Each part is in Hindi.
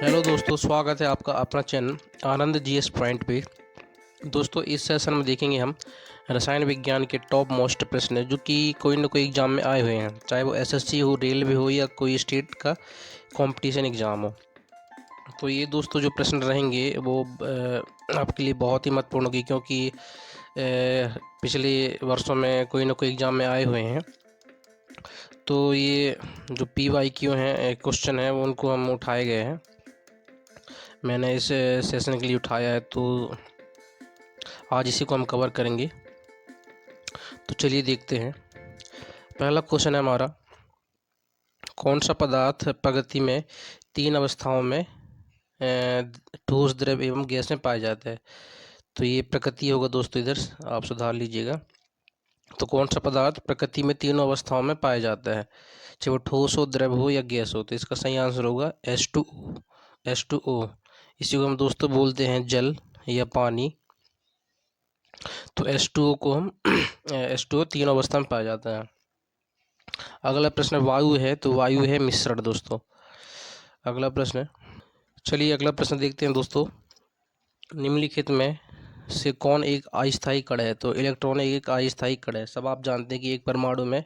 हेलो दोस्तों, स्वागत है आपका अपना चैनल आनंद जीएस पॉइंट पे। दोस्तों, इस सेशन में देखेंगे हम रसायन विज्ञान के टॉप मोस्ट प्रश्न जो कि कोई ना कोई एग्जाम में आए हुए हैं, चाहे वो एसएससी हो, रेलवे हो या कोई स्टेट का कंपटीशन एग्ज़ाम हो। तो ये दोस्तों जो प्रश्न रहेंगे वो आपके लिए बहुत ही महत्वपूर्ण होगी, क्योंकि पिछले वर्षों में कोई ना कोई एग्ज़ाम में आए हुए हैं। तो ये जो PYQ हैं क्वेश्चन हैं वो उनको हम उठाए गए हैं, मैंने इस सेशन के लिए उठाया है, तो आज इसी को हम कवर करेंगे। तो चलिए देखते हैं। पहला क्वेश्चन है हमारा, कौन सा पदार्थ प्रकृति में 3 अवस्थाओं में ठोस, द्रव एवं गैस में पाया जाता है। तो ये प्रकृति होगा दोस्तों, इधर आप सुधार लीजिएगा। तो कौन सा पदार्थ प्रकृति में तीनों अवस्थाओं में पाया जाता है, चाहे वो ठोस हो, द्रव हो या गैस हो। तो इसका सही आंसर होगा H2O। इसी को हम दोस्तों बोलते हैं जल या पानी। तो H2O को हम H2O तीनों अवस्था में पाया जाता है। अगला प्रश्न वायु है, तो वायु है मिश्रण दोस्तों। अगला प्रश्न, चलिए अगला प्रश्न देखते हैं दोस्तों। निम्नलिखित में से कौन एक अस्थायी कण है। तो इलेक्ट्रॉन एक अस्थायी कण है। सब आप जानते हैं कि एक परमाणु में,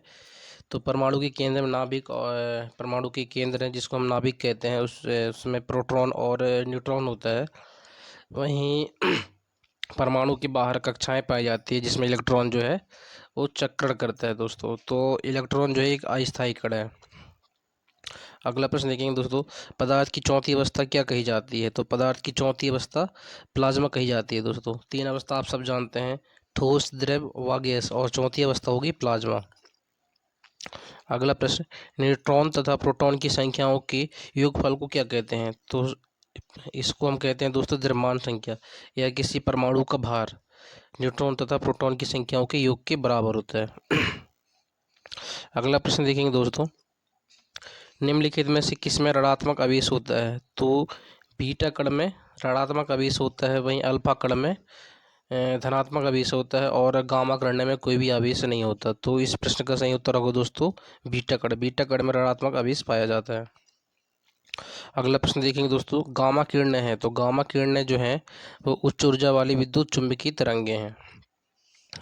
तो परमाणु के केंद्र में नाभिक, और परमाणु के केंद्र है जिसको हम नाभिक कहते हैं, उसमें प्रोटॉन और न्यूट्रॉन होता है। वहीं परमाणु के बाहर कक्षाएं पाई जाती है जिसमें इलेक्ट्रॉन जो है वो चक्रण करता है दोस्तों। तो इलेक्ट्रॉन जो है एक अस्थायी कण है। अगला प्रश्न देखेंगे दोस्तों, पदार्थ की चौथी अवस्था क्या कही जाती है। तो पदार्थ की चौथी अवस्था प्लाज्मा कही जाती है दोस्तों। 3 अवस्था आप सब जानते हैं, ठोस, द्रव व गैस, और चौथी अवस्था होगी प्लाज्मा। अगला प्रश्न, न्यूट्रॉन तथा प्रोटॉन की संख्याओं के योगफल को क्या कहते हैं। तो इसको हम कहते हैं दोस्तों द्रव्यमान संख्या, या किसी परमाणु का भार न्यूट्रॉन तथा प्रोटॉन की संख्याओं के योग के बराबर होता है। अगला प्रश्न देखेंगे दोस्तों, निम्नलिखित में से किसमें ऋणात्मक आवेश होता है। तो बीटा कण में ऋणात्मक आवेश होता है, वहीं अल्फा कण में धनात्मक आवेश होता है, और गामा कण में कोई भी आवेश नहीं होता। तो इस प्रश्न का सही उत्तर होगा दोस्तों बीटा कण। बीटा कण में ऋणात्मक आवेश पाया जाता है। अगला प्रश्न देखेंगे दोस्तों, गामा किरणें हैं। तो गामा किरणें जो हैं वो उच्च ऊर्जा वाली विद्युत चुंबकीय तरंगें हैं।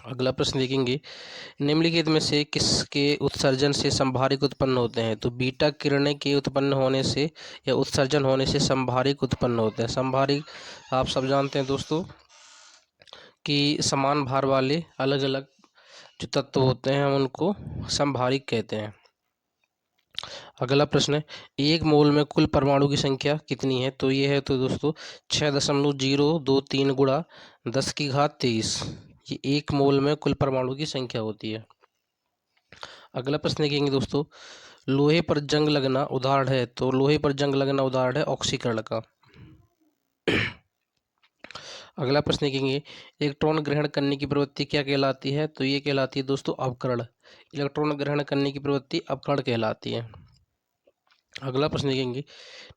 अगला प्रश्न देखेंगे, निम्नलिखित में से किसके उत्सर्जन से संभारिक उत्पन्न होते हैं। तो बीटा किरणें के उत्पन्न होने से या उत्सर्जन होने से संभारिक उत्पन्न होते हैं। संभारिक आप सब जानते हैं दोस्तों कि समान भार वाले अलग अलग जो तत्व होते हैं हम उनको संभारिक कहते हैं। अगला प्रश्न है, एक मोल में कुल परमाणु की संख्या कितनी है। तो ये है तो दोस्तों 6.023 गुणा 10⁻23। ये एक मोल में कुल परमाणु की संख्या होती है। अगला प्रश्न देखेंगे दोस्तों, लोहे पर जंग लगना उदाहरण है। तो लोहे पर जंग लगना उदाहरण है ऑक्सीकरण का। अगला प्रश्न देखेंगे, इलेक्ट्रॉन ग्रहण करने की प्रवृत्ति क्या कहलाती है। तो ये कहलाती है दोस्तों अवकरण। इलेक्ट्रॉन ग्रहण करने की प्रवृत्ति अवकरण कहलाती है। अगला प्रश्न देखेंगे,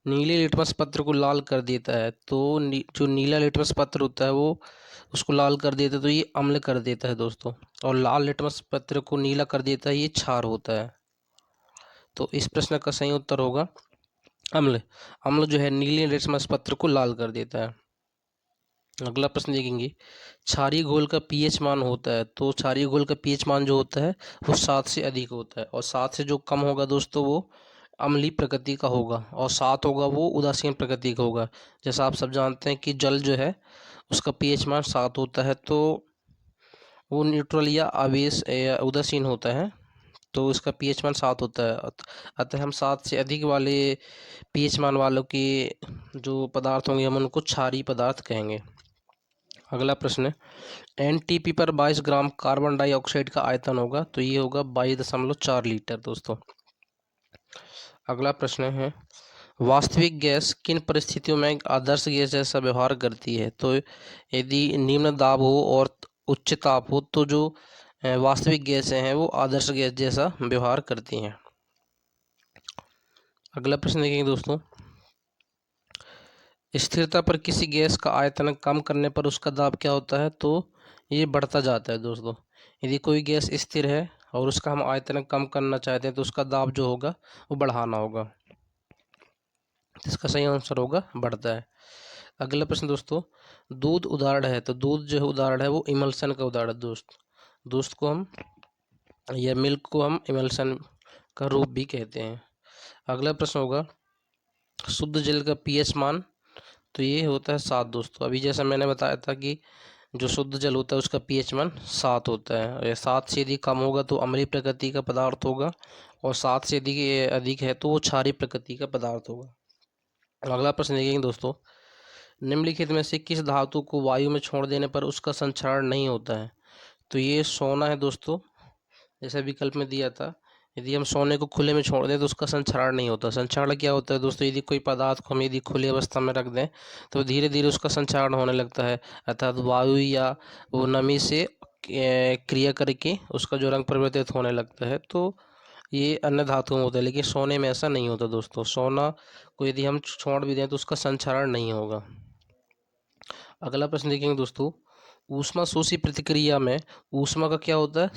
नीले लिटमस पत्र को लाल कर देता है। तो जो नीला लिटमस पत्र होता है वो उसको लाल कर देता है, तो ये अम्ल कर देता है दोस्तों। और लाल लिटमस पत्र को नीला कर देता है, ये क्षार होता है। तो इस प्रश्न का सही उत्तर होगा अम्ल। अम्ल जो है नीले लिटमस पत्र को लाल कर देता है। अगला प्रश्न देखेंगे, क्षारीय घोल का पीएच मान होता है। तो क्षारीय घोल का पीएच मान जो होता है वो 7 से अधिक होता है, और 7 से जो कम होगा दोस्तों वो अम्लीय प्रकृति का होगा, और 7 होगा वो उदासीन प्रकृति का होगा। जैसा आप सब जानते हैं कि जल जो है उसका पीएच मान 7 होता है, तो वो न्यूट्रल या आवेश या उदासीन होता है, तो उसका पीएच मान 7 होता है। अतः हम 7 से अधिक वाले पीएच मान वालों के जो पदार्थ होंगे हम उनको क्षारीय पदार्थ कहेंगे। अगला प्रश्न है, एनटीपी पर 22 ग्राम कार्बन डाइऑक्साइड का आयतन होगा। तो ये होगा 22.4 लीटर दोस्तों। अगला प्रश्न है, वास्तविक गैस किन परिस्थितियों में आदर्श गैस जैसा व्यवहार करती है। तो यदि निम्न दाब हो और उच्च ताप हो तो जो वास्तविक गैसें हैं वो आदर्श गैस जैसा व्यवहार करती हैं। अगला प्रश्न देखेंगे दोस्तों, स्थिरता पर किसी गैस का आयतन कम करने पर उसका दाब क्या होता है। तो ये बढ़ता जाता है दोस्तों। यदि कोई गैस स्थिर है और उसका हम आयतन कम करना चाहते हैं तो उसका दाब जो होगा वो बढ़ाना होगा। इसका सही आंसर होगा बढ़ता है। अगला प्रश्न दोस्तों, दूध उदाहरण है, तो दूध जो उदाहरण है वो इमल्सन का उदाहरण है दोस्त को हम या मिल्क को हम इमल्सन का रूप भी कहते हैं। अगला प्रश्न होगा, शुद्ध जल का पीएच मान, तो ये होता है 7 दोस्तों। अभी जैसा मैंने बताया था कि जो शुद्ध जल होता है उसका पीएच मान 7 होता है, और 7 से यदि कम होगा तो अम्लीय प्रकृति का पदार्थ होगा, और 7 से यदि अधिक है तो वो क्षारीय प्रकृति का पदार्थ होगा। अगला प्रश्न देखेंगे दोस्तों, निम्नलिखित में से किस धातु को वायु में छोड़ देने पर उसका संक्षारण नहीं होता है, तो ये सोना है दोस्तों। जैसे विकल्प में दिया था, यदि हम सोने को खुले में छोड़ दें तो उसका संक्षारण नहीं होता। संक्षारण क्या होता है दोस्तों, यदि कोई पदार्थ को हम यदि खुली अवस्था में रख दें तो धीरे धीरे उसका संक्षारण होने लगता है, अर्थात वायु या वो नमी से क्रिया करके उसका जो रंग परिवर्तित होने लगता है। तो ये अन्य धातुओं में होता है, लेकिन सोने में ऐसा नहीं होता दोस्तों। सोना को यदि हम छोड़ भी दें तो उसका संक्षारण नहीं होगा। अगला प्रश्न देखेंगे दोस्तों, ऊष्मा शोषी प्रतिक्रिया में ऊष्मा का क्या होता है,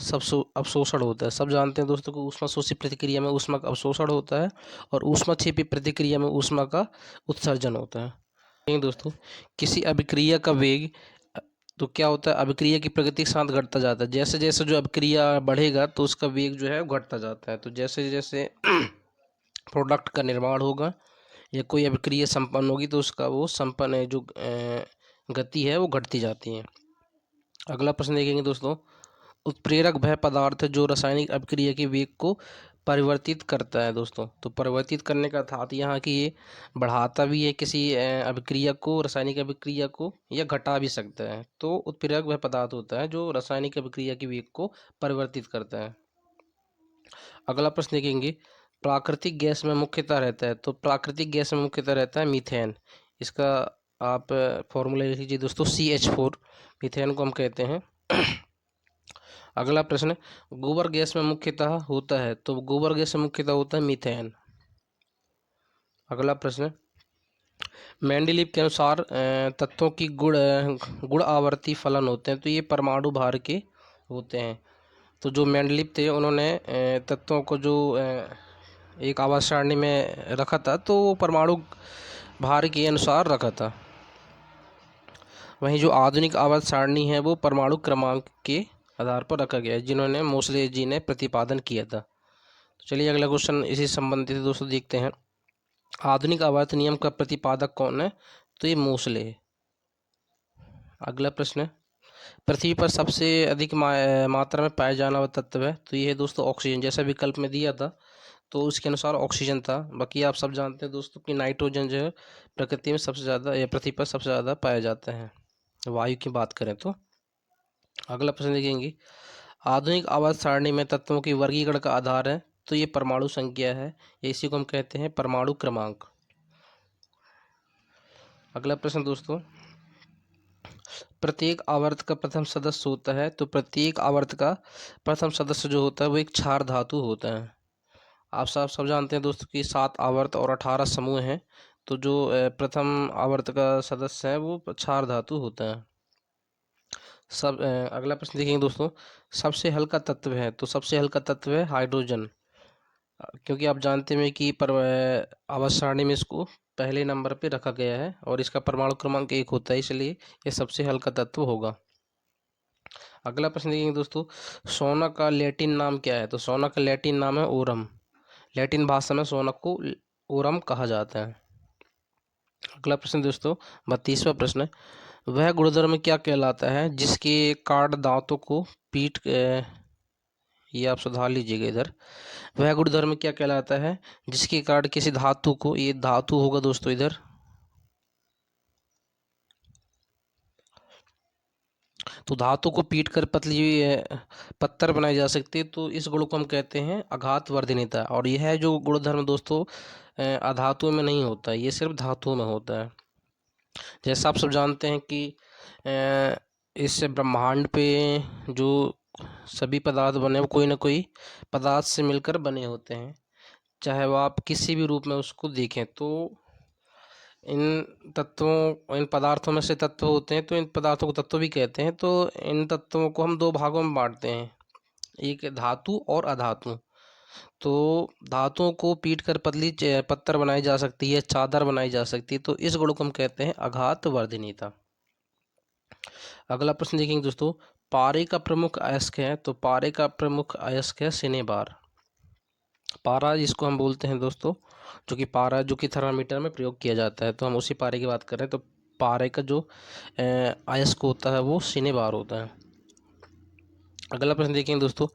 अवशोषण होता है। सब जानते हैं दोस्तों को ऊष्मा शोषी प्रतिक्रिया में ऊष्मा का अवशोषण होता है, और ऊष्मा क्षेपी प्रतिक्रिया में ऊष्मा का उत्सर्जन होता है। दोस्तों, किसी अभिक्रिया का वेग तो क्या होता है, अभिक्रिया की प्रगति के साथ घटता जाता है। जैसे जैसे जो अभिक्रिया बढ़ेगा तो उसका वेग जो है घटता जाता है। तो जैसे जैसे प्रोडक्ट का निर्माण होगा या कोई अभिक्रिया संपन्न होगी तो उसका वो संपन्न जो गति है वो घटती जाती है। अगला प्रश्न देखेंगे दोस्तों, उत्प्रेरक वह पदार्थ जो रासायनिक अभिक्रिया के वेग को परिवर्तित करता है दोस्तों। तो परिवर्तित करने का अर्थात यहाँ कि ये बढ़ाता भी है किसी अभिक्रिया को, रासायनिक अभिक्रिया को, या घटा भी सकता है। तो उत्प्रेरक वह पदार्थ होता है जो रासायनिक अभिक्रिया के वेग को परिवर्तित करता है। अगला प्रश्न देखेंगे, प्राकृतिक गैस में मुख्यतः रहता है, तो प्राकृतिक गैस में मुख्यतः रहता है मीथेन। इसका आप फॉर्मूला लिख लीजिए दोस्तों, CH4, मीथेन को हम कहते हैं। अगला प्रश्न, गोबर गैस में मुख्यतः होता है, तो गोबर गैस में मुख्यतः होता है मीथेन। अगला प्रश्न, मेंडलीव के अनुसार तत्वों की गुण आवर्ती फलन होते हैं, तो ये परमाणु भार के होते हैं। तो जो मेंडलीव थे उन्होंने तत्वों को जो एक आवर्त सारणी में रखा था तो वो परमाणु भार के अनुसार रखा था। वहीं जो आधुनिक आवर्त सारणी है वो परमाणु क्रमांक के आधार पर रखा गया है, जिन्होंने मोसले जी ने प्रतिपादन किया था। तो चलिए अगला क्वेश्चन इसी संबंधित दोस्तों देखते हैं, आधुनिक आवर्त नियम का प्रतिपादक कौन है, तो ये मोसले है। अगला प्रश्न, पृथ्वी पर सबसे अधिक मात्रा में पाया जाने वाला तत्व है, तो ये है दोस्तों ऑक्सीजन। जैसा विकल्प में दिया था तो उसके अनुसार ऑक्सीजन था। बाकी आप सब जानते हैं दोस्तों कि नाइट्रोजन जो है प्रकृति में सबसे ज़्यादा या पृथ्वी पर सबसे ज़्यादा पाया जाता है, वायु की बात करें तो। अगला प्रश्न देखेंगे, आधुनिक आवर्त सारणी में तत्वों की वर्गीकरण का आधार है, तो ये परमाणु संख्या है, इसी को हम कहते हैं परमाणु क्रमांक। अगला प्रश्न दोस्तों, प्रत्येक आवर्त का प्रथम सदस्य होता है, तो प्रत्येक आवर्त का प्रथम सदस्य जो होता है वो एक क्षार धातु होता है। आप सब जानते हैं दोस्तों कि 7 आवर्त और 18 समूह हैं, तो जो प्रथम आवर्त का सदस्य है वो क्षार धातु होता है। अगला प्रश्न देखेंगे दोस्तों, सबसे हल्का तत्व है, तो सबसे हल्का तत्व है हाइड्रोजन, क्योंकि आप जानते हैं कि आवर्त सारणी में इसको पहले नंबर पे रखा गया है और इसका परमाणु क्रमांक 1 होता है, इसलिए ये सबसे हल्का तत्व होगा। अगला प्रश्न देखेंगे दोस्तों, सोना का लैटिन नाम क्या है, तो सोना का लैटिन नाम है ओरम। लैटिन भाषा में सोना को ओरम कहा जाता है। अगला प्रश्न दोस्तों 32वां प्रश्न, वह गुणधर्म क्या कहलाता है जिसके कार्ड दांतों को पीट ये आप सुधार लीजिएगा इधर, वह गुणधर्म क्या कहलाता है जिसके कार्ड किसी धातु को, ये धातु होगा दोस्तों इधर, तो धातु को पीट कर पतली पत्थर बनाई जा सकती है, तो इस गुण को हम कहते हैं आघात वर्धनीयता। और यह जो गुणधर्म दोस्तों अधातुओं में नहीं होता है, ये सिर्फ धातुओं में होता है। जैसा आप सब जानते हैं कि इस ब्रह्मांड पे जो सभी पदार्थ बने वो कोई ना कोई पदार्थ से मिलकर बने होते हैं, चाहे वो आप किसी भी रूप में उसको देखें। तो इन पदार्थों में से तत्व होते हैं, तो इन पदार्थों को तत्व भी कहते हैं। तो इन तत्वों को हम 2 भागों में बांटते हैं, एक धातु और अधातु। तो धातुओं को पीट कर पतली पत्थर बनाई जा सकती है, चादर बनाई जा सकती है, तो इस गुण को हम कहते हैं आघात वर्धनीयता। अगला प्रश्न देखेंगे दोस्तों, पारे का प्रमुख अयस्क है, तो पारे का प्रमुख अयस्क है सिनेबार। पारा जिसको हम बोलते हैं दोस्तों, जो कि पारा जो कि थर्मामीटर में प्रयोग किया जाता है, तो हम उसी पारे की बात कर रहे हैं। तो पारे का जो अयस्क होता है वो सिनेबार होता है। अगला प्रश्न देखेंगे दोस्तों,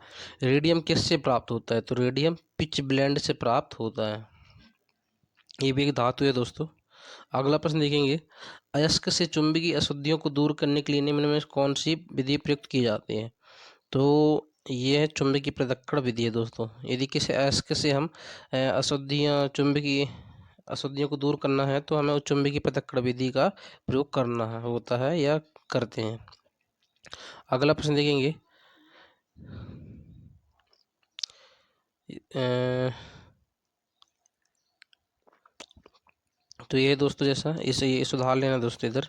रेडियम किससे प्राप्त होता है, तो रेडियम पिच ब्लेंड से प्राप्त होता है, ये भी एक धातु है दोस्तों। अगला प्रश्न देखेंगे, अयस्क से चुंबकीय अशुद्धियों को दूर करने के लिए निम्न में कौन सी विधि प्रयुक्त की जाती है, तो ये है चुंबकीय पृथक्करण विधि है दोस्तों। यदि किसी अयस्क से हम अशुद्धियाँ चुंबकीय अशुद्धियों को दूर करना है तो हमें चुंबकीय पृथक्करण विधि का प्रयोग करना होता है या करते हैं। अगला प्रश्न देखेंगे, तो ये दोस्तों जैसा इसे ये सुधार लेना दोस्तों। इधर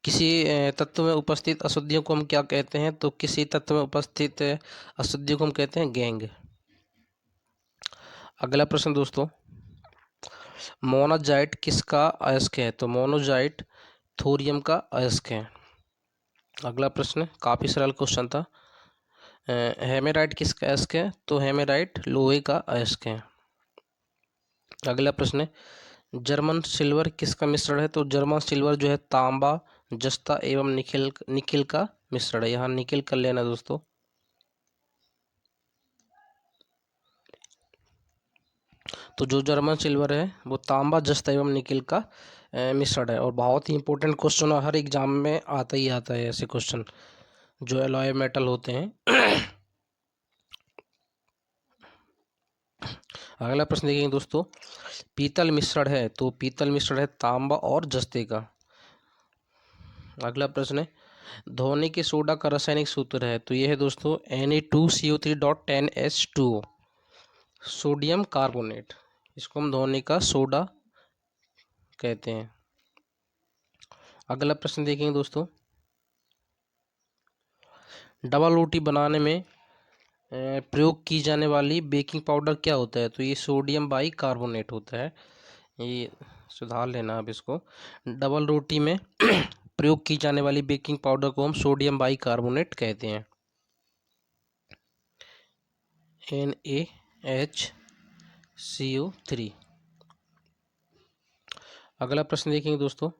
किसी तत्व में उपस्थित अशुद्धियों को हम क्या कहते हैं, तो किसी तत्व में उपस्थित अशुद्धियों को हम कहते हैं गैंग। अगला प्रश्न दोस्तों, मोनाजाइट किसका अयस्क है, तो मोनोजाइट थोरियम का अयस्क है। अगला प्रश्न काफ़ी सरल क्वेश्चन था, हेमेराइट किसका अयस्क है, तो हेमेराइट लोहे का अयस्क है। अगला प्रश्न, जर्मन सिल्वर किसका मिश्रण है, तो जर्मन सिल्वर जो है तांबा, जस्ता एवं निकिल का मिश्रण है। यहाँ निकिल कर लेना दोस्तों। तो जो जर्मन सिल्वर है वो तांबा, जस्ता एवं निकिल का मिश्रण है, और बहुत ही इंपॉर्टेंट क्वेश्चन हर एग्जाम में आता ही आता है ऐसे क्वेश्चन जो एलॉय मेटल होते हैं। अगला प्रश्न देखेंगे दोस्तों, पीतल मिश्रण है, तो पीतल मिश्रण है तांबा और जस्ते का। अगला प्रश्न है, धोने के सोडा का रासायनिक सूत्र है, तो यह है दोस्तों Na2CO3.10H2O, सोडियम कार्बोनेट, इसको हम धोने का सोडा कहते हैं। अगला प्रश्न देखेंगे दोस्तों, डबल रोटी बनाने में प्रयोग की जाने वाली बेकिंग पाउडर क्या होता है, तो ये सोडियम बाई कार्बोनेट होता है। ये सुधार लेना आप इसको, डबल रोटी में प्रयोग की जाने वाली बेकिंग पाउडर को हम सोडियम बाई कार्बोनेट कहते हैं, NaHCO3। अगला प्रश्न देखेंगे दोस्तों,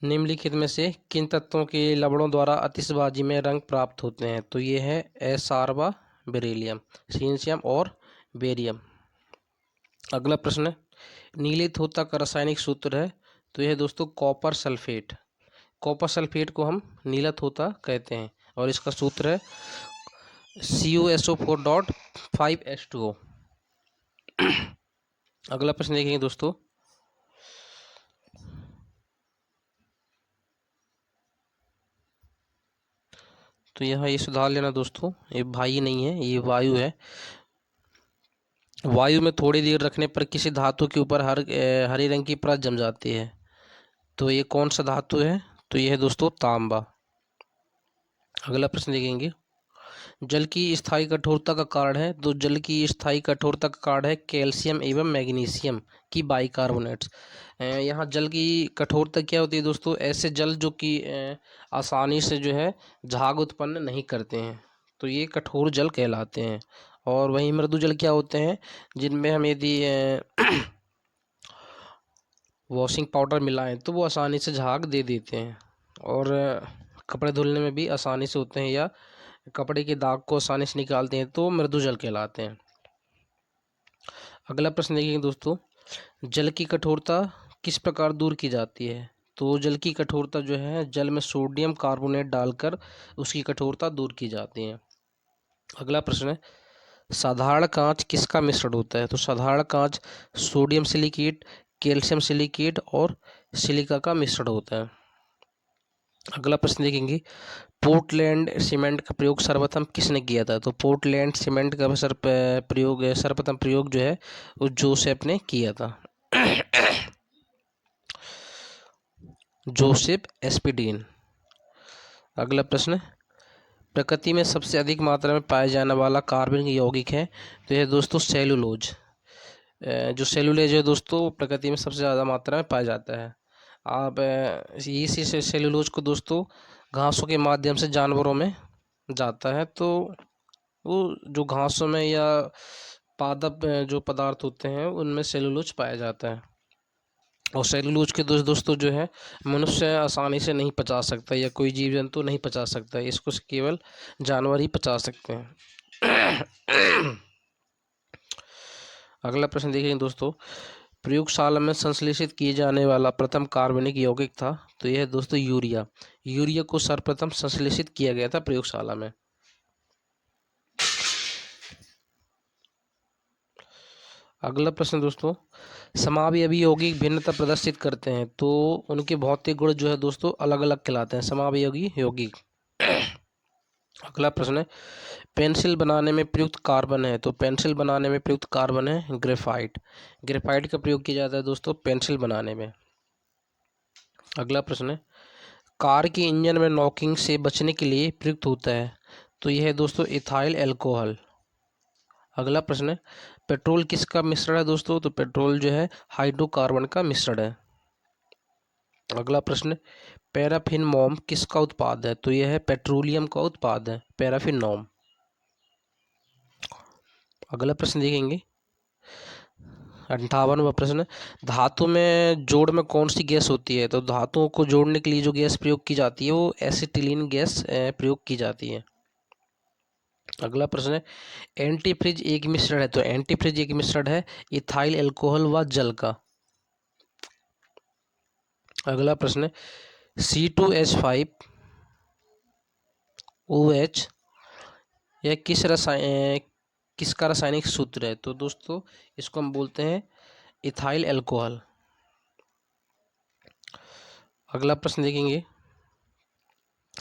निम्नलिखित में से किन तत्वों के लवणों द्वारा आतिशबाजी में रंग प्राप्त होते हैं, तो ये है एसार्बा, बेरिलियम, सीनशियम और बेरियम। अगला प्रश्न, नीले धोता का रासायनिक सूत्र है, तो यह दोस्तों कॉपर सल्फेट, कॉपर सल्फेट को हम नीला धोता कहते हैं, और इसका सूत्र है CuSO4.5H2O। अगला प्रश्न देखेंगे दोस्तों, तो यहाँ ये सुधार लेना दोस्तों, ये भाई नहीं है, ये वायु है। वायु में थोड़ी देर रखने पर किसी धातु के ऊपर हरी रंग की परत जम जाती है, तो ये कौन सा धातु है, तो ये है दोस्तों तांबा। अगला प्रश्न देखेंगे, जल की स्थायी कठोरता का कारण है, तो जल की स्थायी कठोरता का कारण है कैल्शियम एवं मैग्नीशियम की बाइकार्बोनेट्स। यहाँ जल की कठोरता क्या होती है दोस्तों, ऐसे जल जो कि आसानी से जो है झाग उत्पन्न नहीं करते हैं, तो ये कठोर जल कहलाते हैं। और वहीं मृदु जल क्या होते हैं, जिनमें हम यदि वॉशिंग पाउडर मिलाएं तो वो आसानी से झाग दे देते हैं, और कपड़े धुलने में भी आसानी से होते हैं, या कपड़े के दाग को आसानी से निकालते हैं, तो मृदु जल कहलाते हैं। अगला प्रश्न देखिए दोस्तों, जल की कठोरता किस प्रकार दूर की जाती है, तो जल की कठोरता जो है जल में सोडियम कार्बोनेट डालकर उसकी कठोरता दूर की जाती है। अगला प्रश्न है, साधारण कांच किसका मिश्रण होता है, तो साधारण कांच सोडियम सिलिकेट, कैल्शियम सिलिकेट और सिलिका का मिश्रण होता है। अगला प्रश्न देखेंगे, पोर्टलैंड सीमेंट का प्रयोग सर्वप्रथम किसने किया था, तो पोर्टलैंड सीमेंट का सर्वप्रथम प्रयोग जो है वो जोसेफ ने किया था। जोसेफ एस्पिडीन। अगला प्रश्न, प्रकृति में सबसे अधिक मात्रा में पाए जाने वाला कार्बनिक यौगिक है, तो यह दोस्तों सेलुलोज। जो सेलुलोज है दोस्तों प्रकृति में सबसे ज़्यादा मात्रा में पाया जाता है। आप इसी से सेलुलोज को दोस्तों घासों के माध्यम से जानवरों में जाता है, तो वो जो घासों में या पादप जो पदार्थ होते हैं उनमें सेलुलोज पाया जाता है। और सेलुलोज के दोस्तों जो है मनुष्य आसानी से नहीं पचा सकता या कोई जीव जंतु नहीं पचा सकता, इसको केवल जानवर ही पचा सकते हैं। अगला प्रश्न देखिए दोस्तों, प्रयोगशाला में संश्लेषित किए जाने वाला प्रथम कार्बनिक यौगिक था, तो यह दोस्तों यूरिया। यूरिया को सर्वप्रथम संश्लेषित किया गया था प्रयोगशाला में। अगला प्रश्न दोस्तों, समावयवी यौगिक भिन्नता प्रदर्शित करते हैं, तो उनके भौतिक गुण जो है दोस्तों अलग अलग कहलाते हैं समावयवी यौगिक। अगला प्रश्न है, पेंसिल बनाने में प्रयुक्त कार्बन है, तो पेंसिल बनाने में प्रयुक्त कार्बन है ग्रेफाइट। ग्रेफाइट का प्रयोग किया जाता है दोस्तों पेंसिल बनाने में। अगला प्रश्न है, कार के इंजन में नॉकिंग से बचने के लिए प्रयुक्त होता है, तो यह है दोस्तों इथाइल एल्कोहल। अगला प्रश्न है, पेट्रोल किसका मिश्रण है दोस्तों, तो पेट्रोल जो है हाइड्रोकार्बन का मिश्रण है। अगला प्रश्न, पैराफिन मोम किसका उत्पाद है, तो यह है पेट्रोलियम का उत्पाद है पैराफिन मोम। अगला प्रश्न देखेंगे 58वां प्रश्न, धातु में जोड़ में कौन सी गैस होती है, तो धातुओं को जोड़ने के लिए जो गैस प्रयोग की जाती है वो एसिटिलीन गैस प्रयोग की जाती है। अगला प्रश्न है, एंटीफ्रिज एक मिश्रण है, तो एंटीफ्रिज एक मिश्रण है इथाइल एल्कोहल व जल का। अगला प्रश्न है, C2H5OH यह किसका रासायनिक सूत्र है, तो दोस्तों इसको हम बोलते हैं इथाइल एल्कोहल। अगला प्रश्न देखेंगे,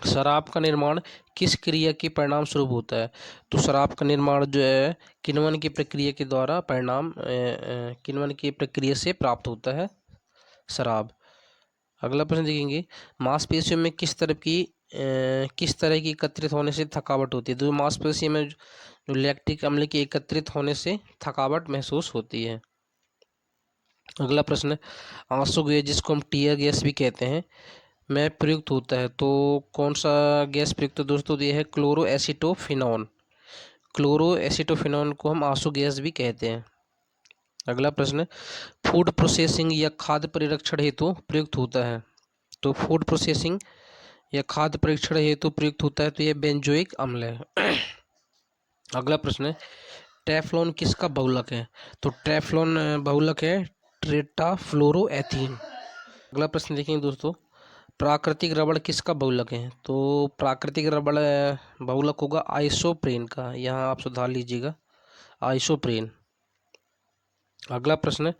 शराब का निर्माण किस क्रिया के परिणाम स्वरूप होता है, तो शराब का निर्माण जो है किण्वन की प्रक्रिया के द्वारा किण्वन की प्रक्रिया से प्राप्त होता है शराब। अगला प्रश्न देखेंगे, मांसपेशियों में किस तरह की एकत्रित होने से थकावट होती है, तो मांसपेशी में जो लैक्टिक अम्ल के एकत्रित होने से थकावट महसूस होती है। अगला प्रश्न है, आंसू गैस जिसको हम टीयर गैस भी कहते हैं में प्रयुक्त होता है, तो कौन सा गैस प्रयुक्त है दोस्तों, ये है क्लोरोएसिटोफिनॉन। क्लोरोएसिटोफिनॉन को हम आंसू गैस भी कहते हैं। अगला प्रश्न, फूड प्रोसेसिंग या खाद्य परिरक्षण हेतु प्रयुक्त होता है, तो फूड प्रोसेसिंग या खाद्य परीक्षण हेतु प्रयुक्त होता है, तो यह बेंजोइक अम्ल है। अगला प्रश्न है, टेफ्लॉन किसका बहुलक है, तो टेफ्लॉन बहुलक है टेट्राफ्लोरोएथीन। अगला प्रश्न देखेंगे दोस्तों, प्राकृतिक रबड़ किसका बहुलक है, तो प्राकृतिक रबड़ बहुलक होगा आइसोप्रेन का, यहाँ आप सुधार लीजिएगा आइसोप्रेन। अगला प्रश्न,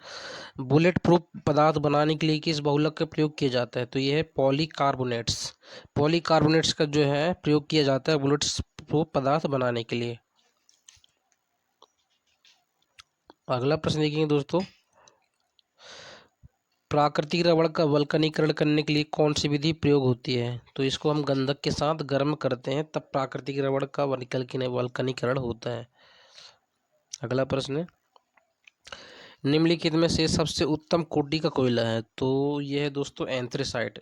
बुलेट प्रूफ पदार्थ बनाने के लिए किस बहुलक का प्रयोग किया जाता है, तो यह है पॉलीकार्बोनेट्स। पॉलीकार्बोनेट्स का जो है प्रयोग किया जाता है बुलेट प्रूफ पदार्थ बनाने के लिए। अगला प्रश्न देखेंगे दोस्तों, प्राकृतिक रबड़ का वल्कनीकरण करने के लिए कौन सी विधि प्रयोग होती है, तो इसको हम गंधक के साथ गर्म करते हैं तब प्राकृतिक रबड़ का वल्कनीकरण होता है। अगला प्रश्न, निम्नलिखित में से सबसे उत्तम कोटि का कोयला है, तो यह है दोस्तों एंथ्रेसाइट।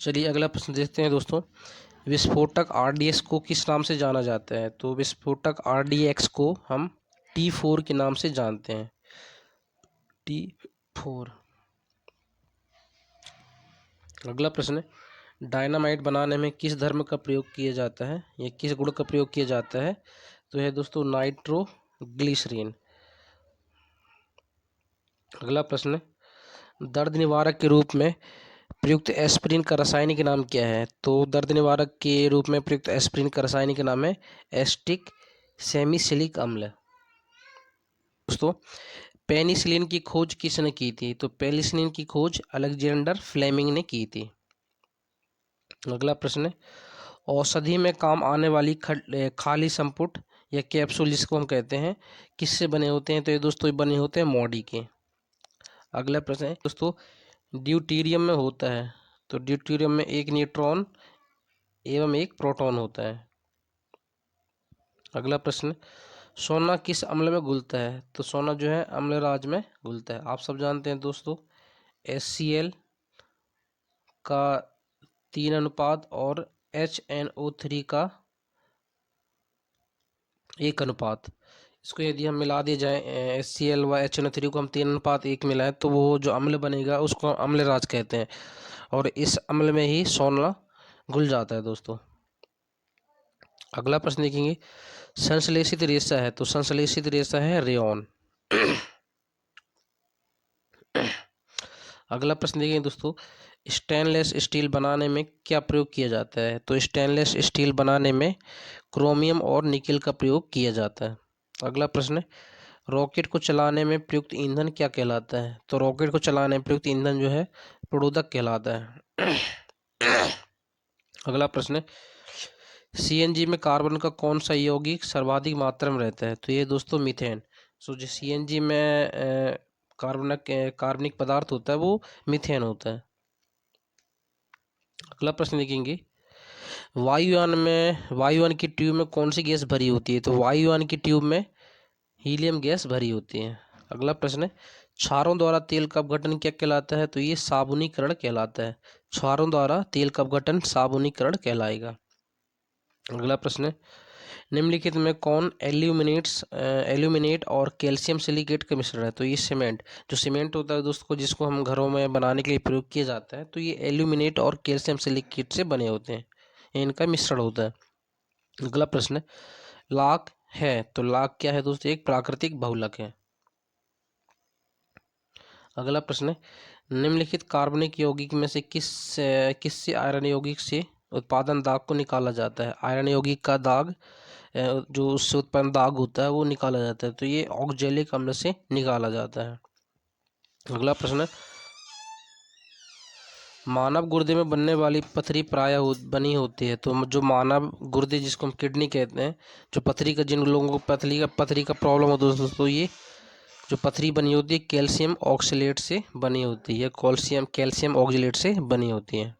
चलिए अगला प्रश्न देखते हैं दोस्तों, विस्फोटक RDX को किस नाम से जाना जाता है, तो विस्फोटक RDX को हम T4 के नाम से जानते हैं, T4। अगला प्रश्न, डायनामाइट बनाने में किस धर्म का प्रयोग किया जाता है या किस गुण का प्रयोग किया जाता है, तो यह दोस्तों नाइट्रोग्लिसरीन। अगला प्रश्न, दर्द निवारक के रूप में प्रयुक्त एस्पिरिन का रासायनिक नाम क्या है, तो दर्द निवारक के रूप में प्रयुक्त एस्पिरिन का रासायनिक नाम है एस्टिक सेमिसिलिक अम्ल। दोस्तों पेनिसिलिन की खोज किसने की थी, तो पेनिसिलिन की खोज अलेक्जेंडर फ्लेमिंग ने की थी। अगला प्रश्न, औषधि में काम आने वाली खाली संपुट या कैप्सूल जिसको हम कहते हैं किससे बने होते हैं, तो ये दोस्तों बने होते हैं मोडी के। अगला प्रश्न है दोस्तों, ड्यूटेरियम में होता है? तो ड्यूटेरियम में एक न्यूट्रॉन एवं एक प्रोटॉन होता है। अगला प्रश्न, सोना किस अम्ल में घुलता है? तो सोना जो है अम्लराज में घुलता है। आप सब जानते हैं दोस्तों, HCl का 3 अनुपात और HNO3 का 1 अनुपात, इसको यदि हम मिला दिए जाए HCl व HNO3 को हम 3:1 मिलाएं तो वो जो अम्ल बनेगा उसको अम्लराज कहते हैं, और इस अम्ल में ही सोना घुल जाता है दोस्तों। अगला प्रश्न देखेंगे, संश्लेषित रेशा है? तो संश्लेषित रेशा है रेयॉन। अगला प्रश्न देखेंगे दोस्तों, स्टेनलेस स्टील बनाने में क्या प्रयोग किया जाता है? तो स्टेनलेस स्टील बनाने में क्रोमियम और निकेल का प्रयोग किया जाता है। अगला प्रश्न, रॉकेट को चलाने में प्रयुक्त ईंधन क्या कहलाता है? तो रॉकेट को चलाने में प्रयुक्त ईंधन जो है प्रोडोदक कहलाता है। अगला प्रश्न, CNG में कार्बन का कौन सा यौगिक सर्वाधिक मात्रा में रहता है? तो ये दोस्तों मीथेन। सो जो CNG में कार्बनिक पदार्थ होता है वो मीथेन होता है। अगला प्रश्न देखेंगे, वायुयान की ट्यूब में कौन सी गैस भरी होती है? तो वायुयान की ट्यूब में हीलियम गैस भरी होती है। अगला प्रश्न, क्षारों द्वारा तेल का अपघटन क्या कहलाता है? तो ये साबुनीकरण कहलाता है। क्षारों द्वारा तेल का अपघटन साबुनीकरण कहलाएगा। अगला प्रश्न, निम्नलिखित में कौन एल्यूमिनेट और कैल्शियम सिलिकेट का मिश्रण है? तो ये सीमेंट, जो सीमेंट होता है दोस्तों जिसको हम घरों में बनाने के लिए प्रयोग किया जाता है, तो ये एल्यूमिनेट और कैल्शियम सिलिकेट से बने होते हैं, इनका मिश्रण होता है। अगला प्रश्न, लाख है? तो लाख क्या है दोस्तों? एक प्राकृतिक बहुलक है। अगला प्रश्न, निम्नलिखित कार्बनिक यौगिक में से किससे आयरन यौगिक से उत्पादन दाग को निकाला जाता है? आयरन यौगिक का दाग, जो उससे उत्पन्न दाग होता है वो निकाला जाता है, तो ये ऑक्जेलिक अम्ल से निकाला जाता है। अगला प्रश्न, मानव गुर्दे में बनने वाली पथरी प्रायः बनी होती है? तो जो मानव गुर्दे जिसको हम किडनी कहते हैं, जो पथरी का, जिन लोगों को पथरी का प्रॉब्लम होता है दोस्तों, ये जो पथरी बनी होती है कैल्शियम ऑक्सलेट से बनी होती है, कैल्शियम ऑक्सलेट से बनी होती है।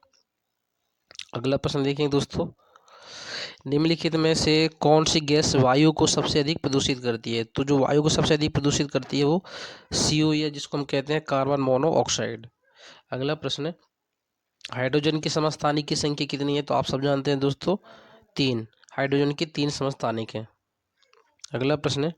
अगला प्रश्न देखेंगे दोस्तों, निम्नलिखित में से कौन सी गैस वायु को सबसे अधिक प्रदूषित करती है? तो जो वायु को सबसे अधिक प्रदूषित करती है वो CO या जिसको हम कहते हैं कार्बन मोनोऑक्साइड। अगला प्रश्न, हाइड्रोजन की समस्थानिक की संख्या कितनी है? तो आप सब जानते हैं दोस्तों 3, हाइड्रोजन की 3 समस्थानिक है। अगला प्रश्न,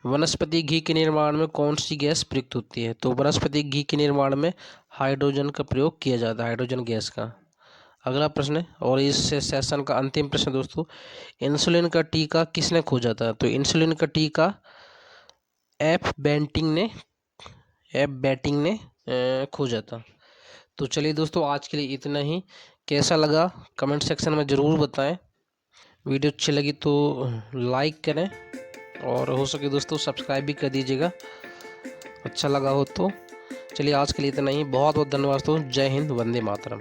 वनस्पति घी के निर्माण में कौन सी गैस प्रयुक्त होती है? तो वनस्पति घी के निर्माण में हाइड्रोजन का प्रयोग किया जाता है, हाइड्रोजन गैस का। अगला प्रश्न, और इस सेशन का अंतिम प्रश्न दोस्तों, इंसुलिन का टीका किसने खोजा था? तो इंसुलिन का टीका एफ बेटिंग ने खोजा था। तो चलिए दोस्तों, आज के लिए इतना ही। कैसा लगा कमेंट सेक्शन में ज़रूर बताएं। वीडियो अच्छी लगी तो लाइक करें, और हो सके दोस्तों सब्सक्राइब भी कर दीजिएगा, अच्छा लगा हो तो। चलिए आज के लिए इतना ही, बहुत बहुत धन्यवाद दोस्तों। जय हिंद, वंदे मातरम।